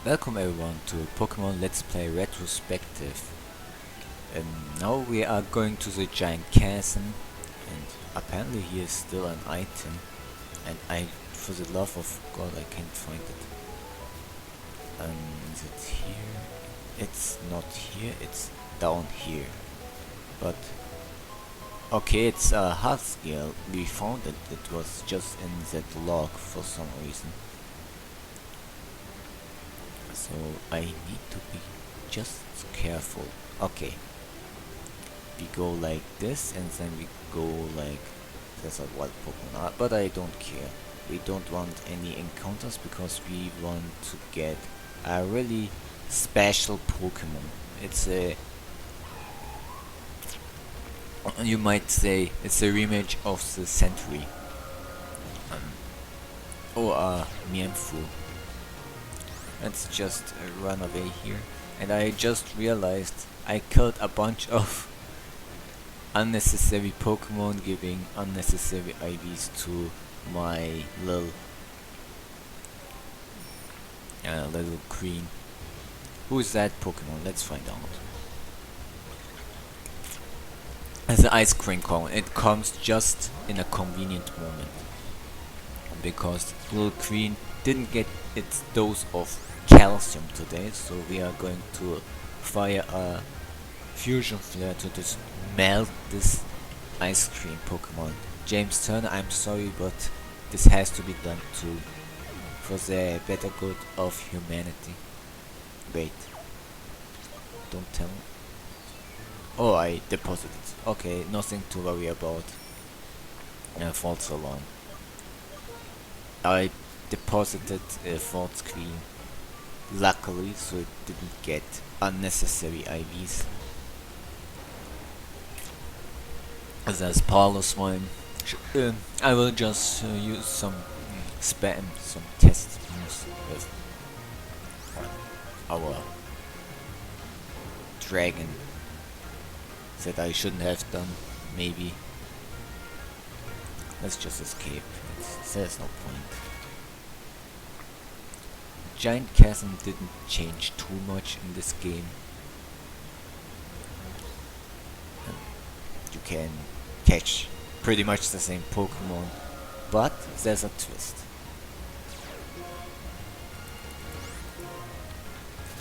Welcome everyone to Pokemon Let's Play Retrospective. Now we are going to the giant chasm, and apparently here is still an item, and for the love of God, I can't find it. Is it here? It's not here, it's down here. But, okay, it's a Husky. We found it, it was just in that log for some reason. So I need to be just careful. Okay. We go like this and then we go like there's a wild Pokemon, but I don't care. We don't want any encounters because we want to get a really special Pokemon. It's a, you might say, it's a rematch of the Century. Or a Mienfoo. Let's just run away here. And I just realized I killed a bunch of unnecessary Pokemon, giving unnecessary IVs to my Lil Queen. Who is that Pokemon? Let's find out. As an ice cream cone, it comes just in a convenient moment. Because Lil Queen didn't get its dose of calcium today, so we are going to fire a fusion flare to just melt this ice cream Pokemon. James Turner, I'm sorry, but this has to be done too, for the better good of humanity. Wait, don't tell me. Oh, I deposited. Okay, nothing to worry about. False alarm. I deposited a false queen, luckily, so it didn't get unnecessary IVs. There's Paulus one. I will just use some spam, some test moves with our dragon that I shouldn't have done, maybe. Let's just escape. There's no point. Giant Chasm didn't change too much in this game. You can catch pretty much the same Pokemon, but there's a twist.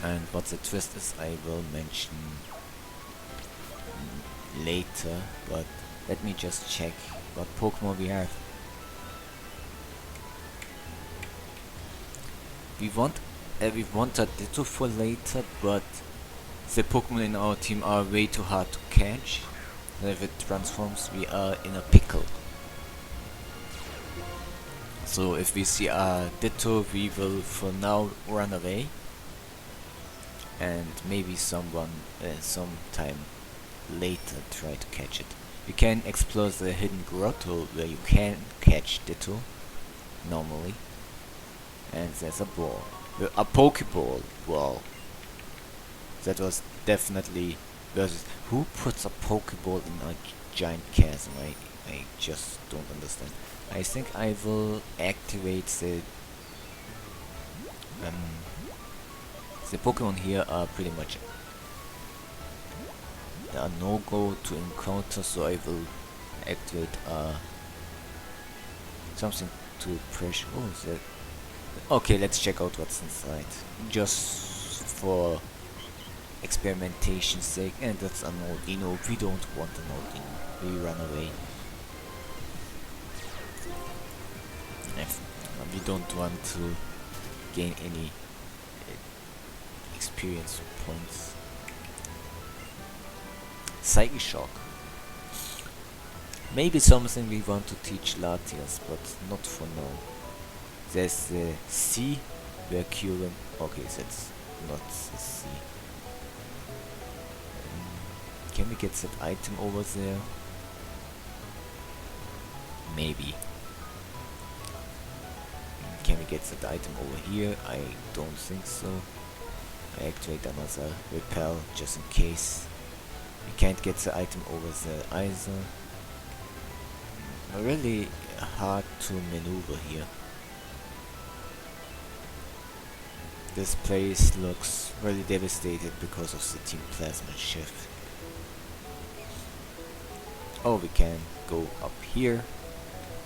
And what the twist is I will mention later, but let me just check what Pokemon we have. We want a Ditto for later, but the Pokemon in our team are way too hard to catch. So if it transforms, we are in a pickle. So if we see a Ditto, we will for now run away, and maybe sometime later try to catch it. You can explore the hidden grotto where you can catch Ditto normally. And there's a ball. A Pokeball. Wow. That was definitely versus. Who puts a Pokeball in a giant chasm? I just don't understand. I think I will activate the Pokemon here are pretty much a no-go to encounter, so I will activate something to pressure. Oh, that. Okay, let's check out what's inside. Just for experimentation's sake. And that's an Oldino. We don't want an Oldino. We run away. We don't want to gain any experience points. Psychic Shock. Maybe something we want to teach Latias, but not for now. There's the C where Kyurem. Okay, that's not the C. Can we get that item over there? Maybe. Can we get that item over here? I don't think so. I activate another repel just in case. We can't get the item over there either. Really hard to maneuver here. This place looks really devastated because of the Team Plasma shift. Oh, we can go up here.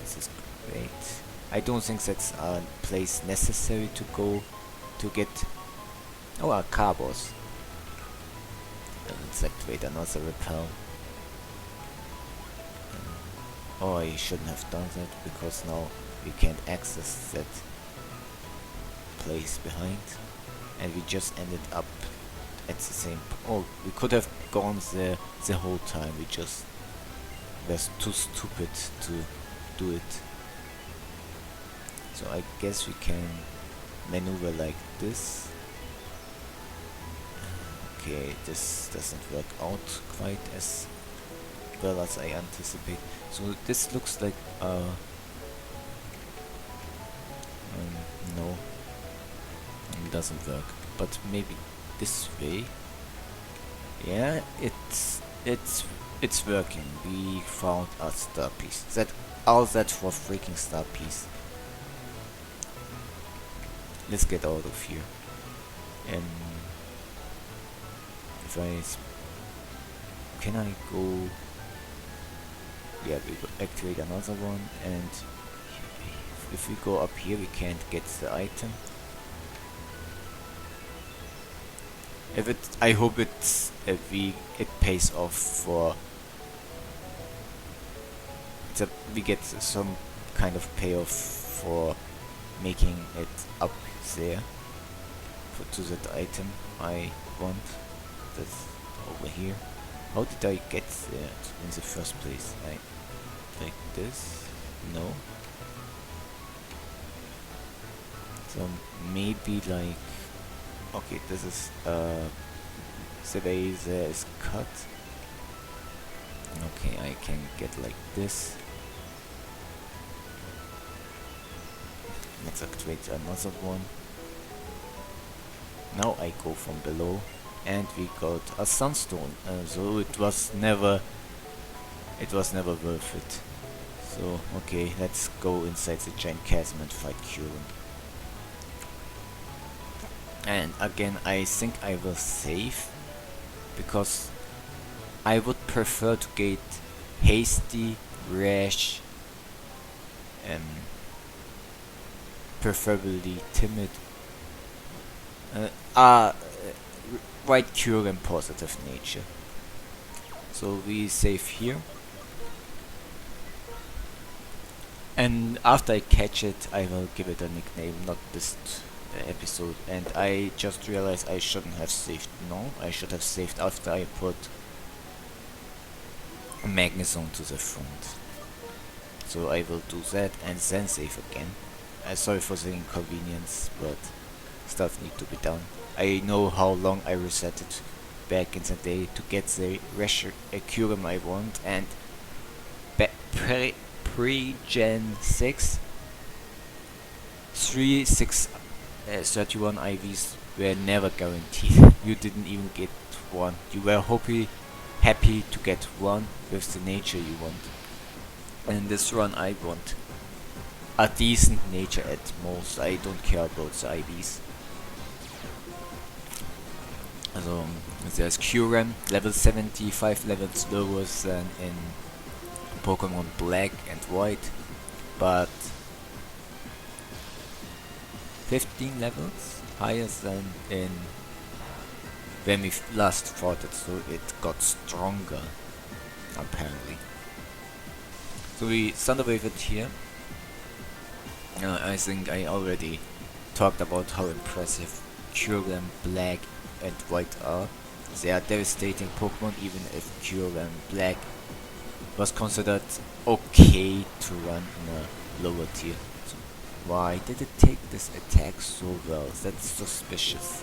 This is great. I don't think that's a place necessary to go to get... Oh, a Carbos. Let's activate another repel. Oh, I shouldn't have done that because now we can't access that place behind. And we just ended up at the same... Oh, we could have gone there the whole time. We just were too stupid to do it. So I guess we can maneuver like this. Okay, this doesn't work out quite as well as I anticipate. So this looks like no, it doesn't work. But maybe this way. Yeah, it's working. We found a star piece. All that for freaking star piece. Let's get out of here. And if can I go? Yeah, we will activate another one, and if we go up here, we can't get the item. I hope it pays off for that we get some kind of payoff for making it up there to that item I want. That's over here. How did I get there in the first place? Like this? No. So maybe like... Okay, this is the way there is cut. Okay, I can get like this. Let's activate another one. Now I go from below, and we got a sunstone. So it was never worth it. So okay, let's go inside the giant chasm and fight Kyurem. And again, I think I will save because I would prefer to get hasty, rash, preferably timid. White Kyurem positive nature. So we save here. And after I catch it, I will give it a nickname, not this episode. And I just realized I shouldn't have saved. No, I should have saved after I put Magnezone to the front. So I will do that and then save again. Sorry for the inconvenience, but stuff need to be done. I know how long I resetted back in the day to get the Kyurem I want, and pre-Gen 6 31 IVs were never guaranteed. You didn't even get one. You were happy to get one with the nature you want. And in this run I want a decent nature at most. I don't care about the IVs. So there's Kyurem, level 75 levels lower than in Pokemon Black and White, but 15 levels higher than in when we last fought it, so it got stronger apparently. So we Thunderwave it here. I think I already talked about how impressive Kyurem Black and White are. They are devastating Pokemon, even if Kyurem Black was considered okay to run in a lower tier. So why did it take this attack so well? That's suspicious.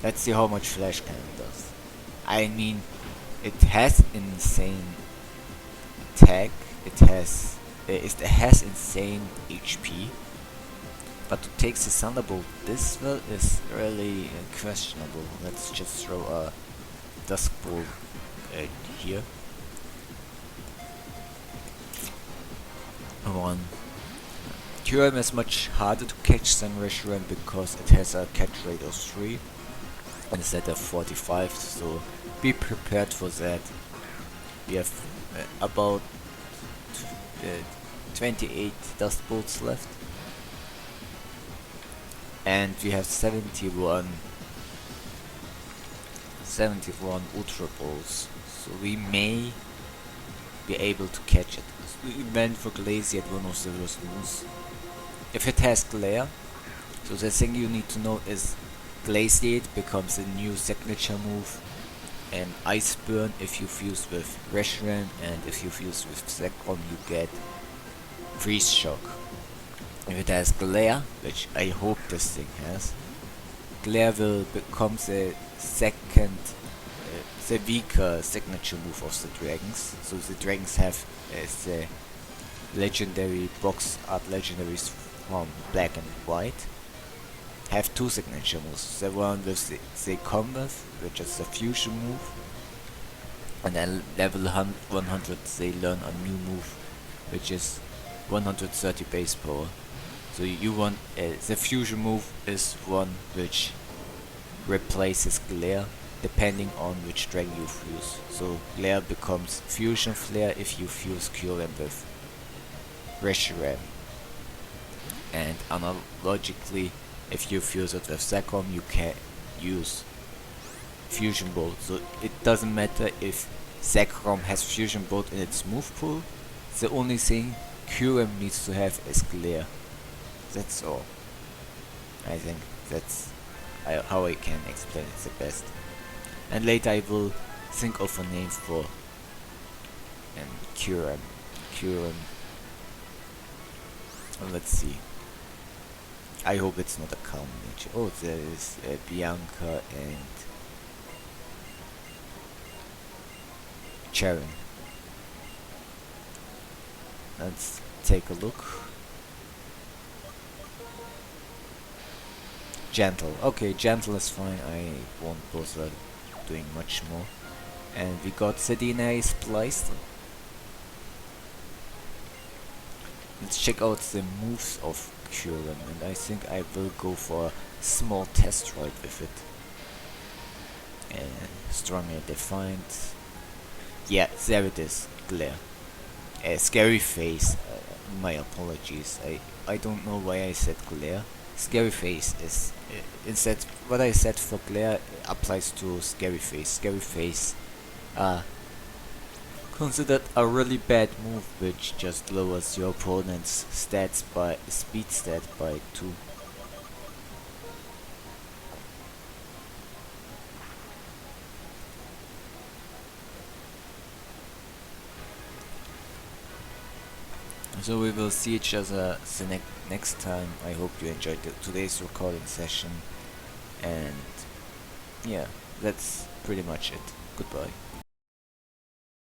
Let's see how much Flash Cannon does. I mean, it has insane attack, it has insane HP, but to take the Thunderbolt this well is really questionable. Let's just throw a Dusk Bolt here. 1, Kyurem is much harder to catch than Reshiram because it has a catch rate of 3 instead of 45, so be prepared for that. We have about 28 dust bolts left, and we have 71 ultra balls, so we may be able to catch it. We went for Glacier at one of the worst moves. If it has Glare, so the thing you need to know is Glaciate becomes a new signature move, and Ice Burn if you fuse with Reshiram, and if you fuse with Zekrom you get Freeze Shock. If it has Glare, which I hope this thing has, Glare will become the second, the weaker signature move of the dragons. So the dragons have the legendary box art legendaries from Black and White. Have two signature moves. The one with the combat, which is the fusion move, and then level 100 they learn a new move, which is 130 base power. So you want the fusion move is one which replaces Glare depending on which dragon you fuse. So Glare becomes Fusion Flare if you fuse Kyurem with Reshiram, and analogically if you fuse it with Zekrom you can use Fusion Bolt. So it doesn't matter if Zekrom has Fusion Bolt in its move pool, the only thing Kyurem needs to have is Glare. That's all. I think that's how I can explain it the best. And later I will think of a name for Kyurem. Let's see. I hope it's not a calm nature. Oh, there is Bianca and Charon. Let's take a look. Gentle. Okay, Gentle is fine. I won't bother doing much more. And we got the DNA spliced. Let's check out the moves of Kyurem, and I think I will go for a small test ride with it. And strongly defined. Yeah, there it is. Glare. Scary face. My apologies. I don't know why I said Glare. Scary face is instead what I said for Glare applies to Scary face. Scary face considered a really bad move which just lowers your opponent's stats by speed stat by 2. So we will see each other the next time. I hope you enjoyed today's recording session, and yeah, that's pretty much it. Goodbye.